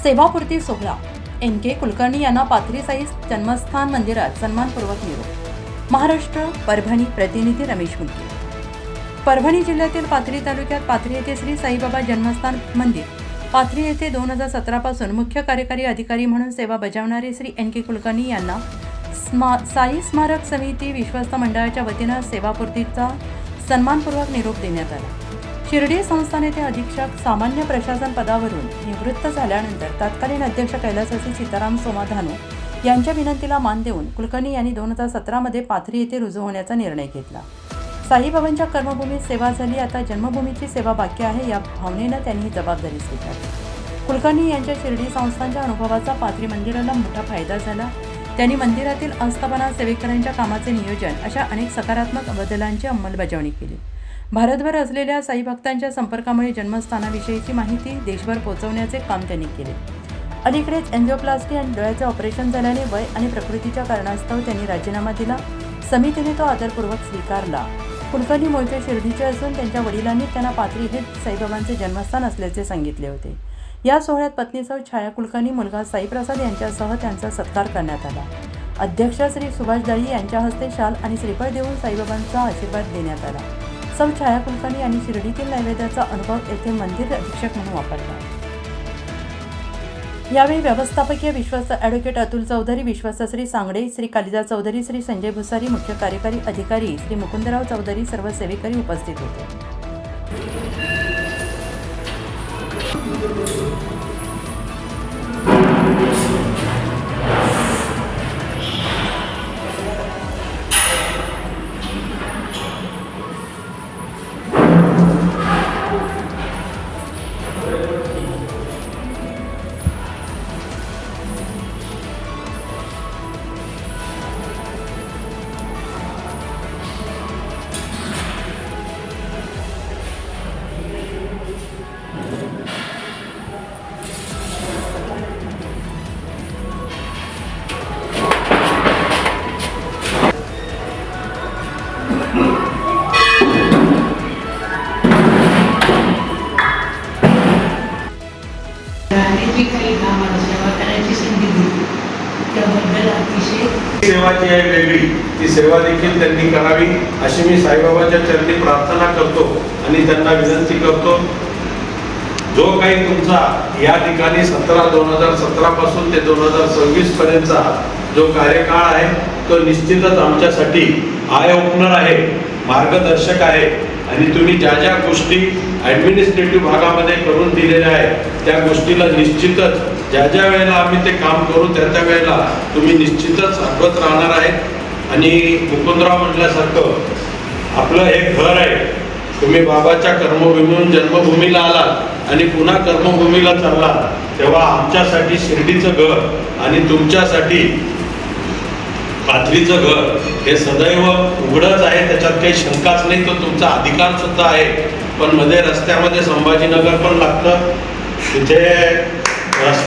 सेवापूर्ती सोहळा NK कुलकर्णी यांना पाथरी साई जन्मस्थान मंदिरात सन्मानपूर्वक निरोप। महाराष्ट्र परभणी प्रतिनिधी रमेश मुलके। परभणी जिल्ह्यातील पाथरी तालुक्यात पाथरी येथे श्री साईबाबा जन्मस्थान मंदिर पाथरी येथे 2017 पासून मुख्य कार्यकारी अधिकारी म्हणून सेवा बजावणारे श्री NK कुलकर्णी यांना साई स्मारक समिती विश्वस्त मंडळाच्या वतीने सेवापूर्तीचा सन्मानपूर्वक निरोप देण्यात आला। शिर्डी संस्थान येथे अधीक्षक सामान्य प्रशासन पदावरून निवृत्त झाल्यानंतर तत्कालीन अध्यक्ष कैलासवासी सीताराम सोमाधानो यांच्या विनंतीला मान देऊन कुलकर्णी यांनी 2017 मध्ये पाथरी येथे रुजू होण्याचा निर्णय घेतला। साईबाबांच्या कर्मभूमीत सेवा झाली, आता जन्मभूमीची सेवा बाकी आहे या भावनेने त्यांनी ही जबाबदारी स्वीकारली। कुलकर्णी यांच्या शिर्डी संस्थानच्या अनुभवाचा पाथरी मंदिराला मोठा फायदा झाला। त्यांनी मंदिरातील आस्थापना सेवेकरांच्या कामाचे नियोजन अशा अनेक सकारात्मक बदलांची अंमलबजावणी केली। भारतभर असलेल्या साई भक्तांच्या संपर्कामुळे जन्मस्थानाविषयीची माहिती देशभर पोहोचवण्याचे काम त्यांनी केले। अलीकडेच एन्जिओप्लास्टी आणि डोळ्याचे ऑपरेशन झाल्याने वय आणि प्रकृतीच्या कारणास्तव त्यांनी राजीनामा दिला। समितीने तो आदरपूर्वक स्वीकारला। कुलकर्णी मूळचे शिर्डीचे असून त्यांच्या वडिलांनी त्यांना पाथरी हे साईबाबांचे जन्मस्थान असल्याचे सांगितले होते। या सोहळ्यात पत्नी सौ छाया कुलकर्णी, मुलगा साईप्रसाद यांच्यासह त्यांचा सत्कार करण्यात आला। अध्यक्ष श्री सुभाष दळी यांच्या हस्ते शाल आणि श्रीफळ देऊन साईबाबांचा आशीर्वाद देण्यात आला। सौ छाया कुलकर्णी यांनी शिर्डीतील नैवेद्याचा अनुभव येथे मंदिर अधीक्षक म्हणून वापरला। यावेळी व्यवस्थापकीय विश्वस्त ॲडव्होकेट अतुल चौधरी, विश्वस्त श्री सांगडे, श्री कालिदास चौधरी, श्री संजय भुसारी, मुख्य कार्यकारी अधिकारी श्री मुकुंदराव चौधरी, सर्व सेवेकरी उपस्थित होते। सेवा जी आहे वेगळी, ती सेवा देखील त्यांनी करावी अशी मी साईबाबाच्या चरणी प्रार्थना करतो आणि त्यांना विनंती करतो। जो काही तुमचा या ठिकाणी 2017 पासून ते 2026 पर्यंतचा जो कार्यकाळ आहे तो निश्चितच आमच्यासाठी आय ओपनर आहे, मार्गदर्शक आहे आणि तुम्ही ज्या ज्या गोष्टी ॲडमिनिस्ट्रेटिव्ह भागामध्ये करून दिलेल्या आहेत त्या गोष्टीला निश्चितच ज्या ज्या वेळेला आम्ही ते काम करू त्या वेळेला तुम्ही निश्चितच आठवत राहणार आहे। आणि मुकुंदराव म्हटल्यासारखं आपलं हे घर आहे, तुम्ही बाबाच्या कर्मभूमीहून जन्मभूमीला आलात आणि पुन्हा कर्मभूमीला चाललात तेव्हा आमच्यासाठी शिर्डीचं घर आणि तुमच्यासाठी पाथरीचं घर हे सदैव उघडच आहे, त्याच्यात काही शंकाच नाही, तो तुमचा अधिकार सुद्धा आहे। पण मध्ये रस्त्यामध्ये संभाजीनगर पण लागतं, तिथे